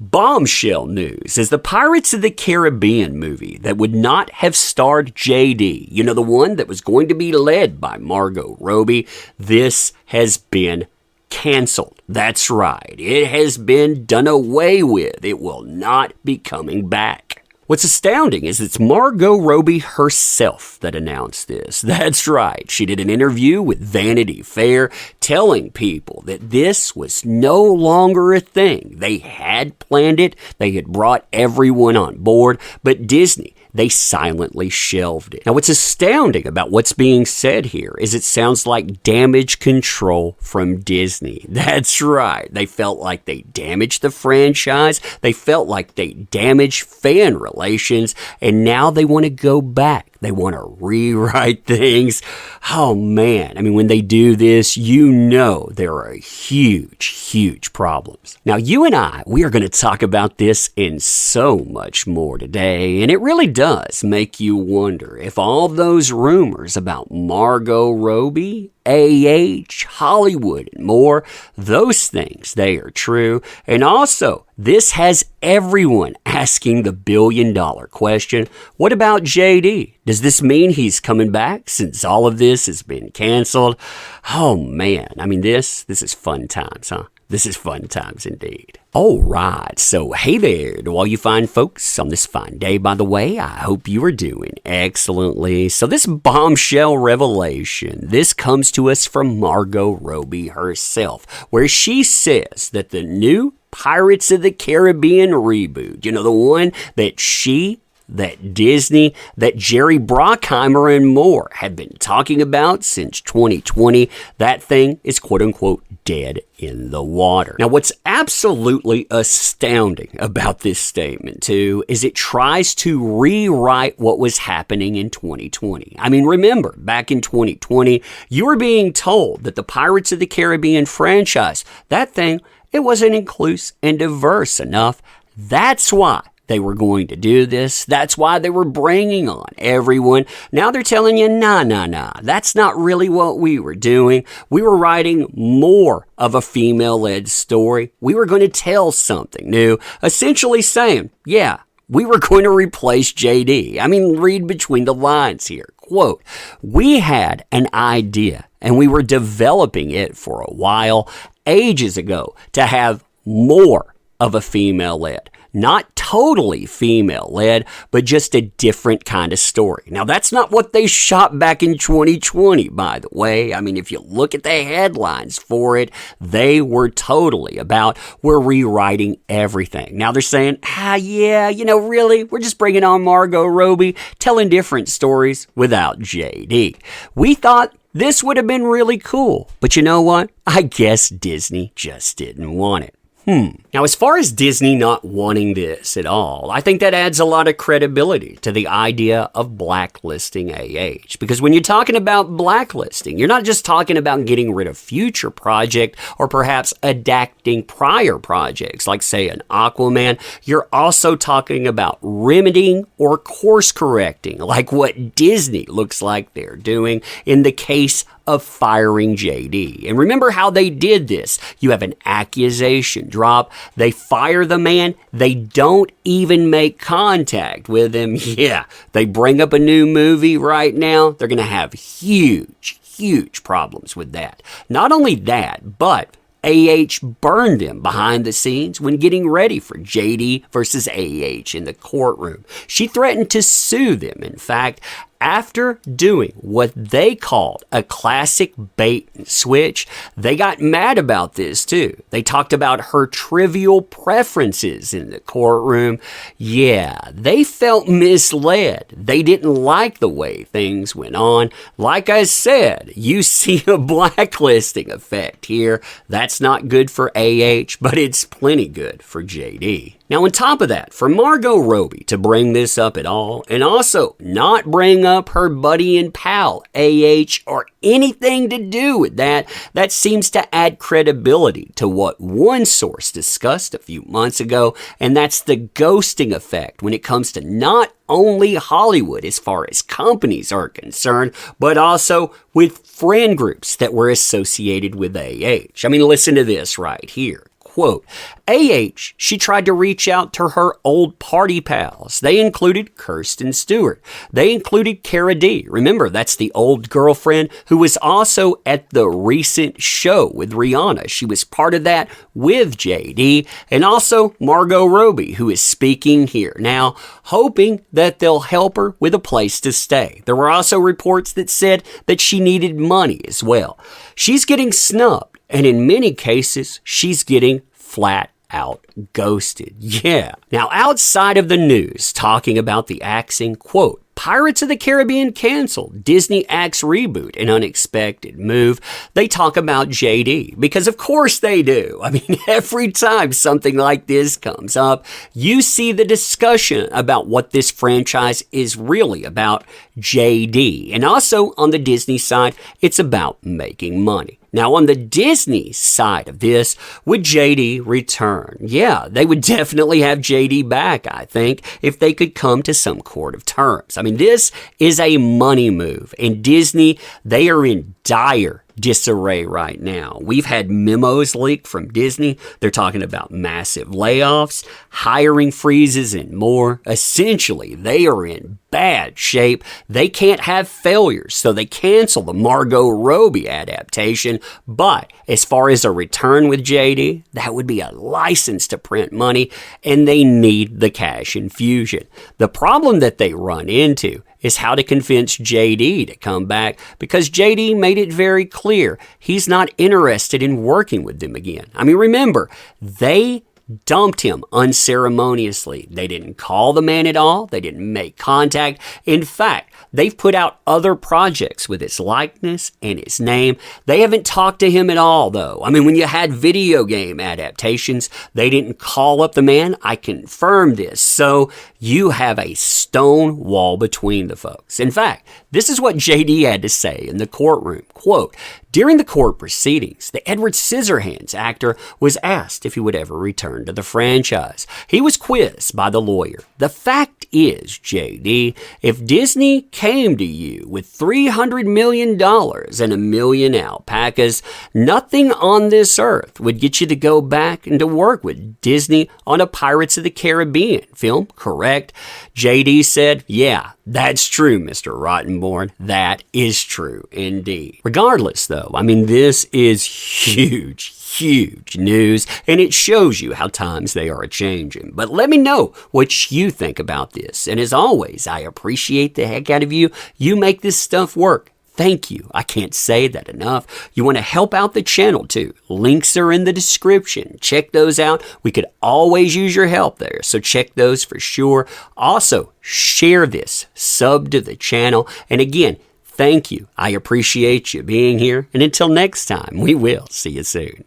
Bombshell news is the Pirates of the Caribbean movie that would not have starred JD, you know, the one that was going to be led by Margot Robbie. This has been canceled. That's right. It has been done away with. It will not be coming back. What's astounding is it's Margot Robbie herself that announced this. That's right. She did an interview with Vanity Fair telling people that this was no longer a thing. They had planned it. They had brought everyone on board, but Disney, they silently shelved it. Now, what's astounding about what's being said here is it sounds like damage control from Disney. That's right. They felt like they damaged the franchise. They felt like they damaged fan relations, and now they want to go back. They want to rewrite things. Oh, man. I mean, when they do this, you know there are huge, huge problems. Now, you and I, we are going to talk about this and so much more today, and it really does make you wonder if all those rumors about Margot Robbie, Hollywood, and more, those things, they are true. And also, this has everyone asking the billion-dollar question, what about JD? Does this mean he's coming back since all of this has been canceled? Oh, man. I mean, this is fun times, huh? This is fun times indeed. All right, so hey there to all you fine folks on this fine day, by the way. I hope you are doing excellently. So this bombshell revelation, this comes to us from Margot Robbie herself, where she says that the new Pirates of the Caribbean reboot, you know, the one that that Disney, that Jerry Bruckheimer and more have been talking about since 2020, that thing is quote-unquote dead in the water. Now, what's absolutely astounding about this statement, too, is it tries to rewrite what was happening in 2020. I mean, remember, back in 2020, you were being told that the Pirates of the Caribbean franchise, that thing, it wasn't inclusive and diverse enough. That's why they were going to do this. That's why they were bringing on everyone. Now they're telling you, nah. That's not really what we were doing. We were writing more of a female-led story. We were going to tell something new, essentially saying, yeah, we were going to replace JD. I mean, read between the lines here. Quote, we had an idea, and we were developing it for a while, ages ago, to have more of a female-led. Not totally female-led, but just a different kind of story. Now, that's not what they shot back in 2020, by the way. I mean, if you look at the headlines for it, they were totally about, we're rewriting everything. Now they're saying, really, we're just bringing on Margot Robbie, telling different stories without JD. We thought this would have been really cool, but you know what? I guess Disney just didn't want it. Now, as far as Disney not wanting this at all, I think that adds a lot of credibility to the idea of blacklisting because when you're talking about blacklisting, you're not just talking about getting rid of future project or perhaps adapting prior projects like, say, an Aquaman. You're also talking about remedying or course correcting, like what Disney looks like they're doing in the case of firing JD. And remember how they did this. You have an accusation drop. They fire the man. They don't even make contact with him. Yeah, they bring up a new movie right now. They're going to have huge problems with that. Not only that, but burned them behind the scenes when getting ready for JD versus in the courtroom. She threatened to sue them, in fact, after doing what they called a classic bait and switch. They got mad about this too. They talked about her trivial preferences in the courtroom. Yeah, they felt misled. They didn't like the way things went on. Like I said, you see a blacklisting effect here. That's not good for but it's plenty good for JD. Now, on top of that, for Margot Robbie to bring this up at all, and also not bring up her buddy and pal, or anything to do with that, that seems to add credibility to what one source discussed a few months ago, and that's the ghosting effect when it comes to not only Hollywood as far as companies are concerned, but also with friend groups that were associated with I mean, listen to this right here. quote, she tried to reach out to her old party pals. They included Kirsten Stewart. They included Cara D. Remember, that's the old girlfriend who was also at the recent show with Rihanna. She was part of that with JD. And also Margot Robbie, who is speaking here now, hoping that they'll help her with a place to stay. There were also reports that said that she needed money as well. She's getting snubbed, and in many cases, she's getting flat out ghosted. Yeah. Now, outside of the news, talking about the axing, quote, Pirates of the Caribbean canceled. Disney acts reboot, an unexpected move. They talk about JD because of course they do. I mean, every time something like this comes up, you see the discussion about what this franchise is really about, JD. And also on the Disney side, it's about making money. Now, on the Disney side of this, would JD return? Yeah, they would definitely have JD back, I think, if they could come to some sort of terms. I mean, this is a money move, and Disney, they are in dire disarray right now. We've had memos leaked from Disney. They're talking about massive layoffs, hiring freezes, and more. Essentially, they are in bad shape. They can't have failures, so they cancel the Margot Robbie adaptation. But as far as a return with JD, that would be a license to print money, and they need the cash infusion. The problem that they run into is how to convince JD to come back, because JD made it very clear he's not interested in working with them again. I mean, remember, they dumped him unceremoniously. They didn't call the man at all. They didn't make contact. In fact, they've put out other projects with his likeness and his name. They haven't talked to him at all, though. I mean, when you had video game adaptations, they didn't call up the man. I confirm this. So you have a stone wall between the folks. In fact, this is what JD had to say in the courtroom. Quote, during the court proceedings, the Edward Scissorhands actor was asked if he would ever return to the franchise. He was quizzed by the lawyer. The fact is, JD, if Disney came to you with $300 million and 1,000,000 alpacas, nothing on this earth would get you to go back and to work with Disney on a Pirates of the Caribbean film, correct? JD said, yeah, that's true, Mr. Rottenborn. That is true indeed. Regardless, though, I mean, this is huge news, and it shows you how times they are a-changing. But let me know what you think about this. And as always, I appreciate the heck out of you. You make this stuff work. Thank you. I can't say that enough. You want to help out the channel too. Links are in the description. Check those out. We could always use your help there, so check those for sure. Also, share this, sub to the channel, and again, thank you. I appreciate you being here, and until next time, we will see you soon.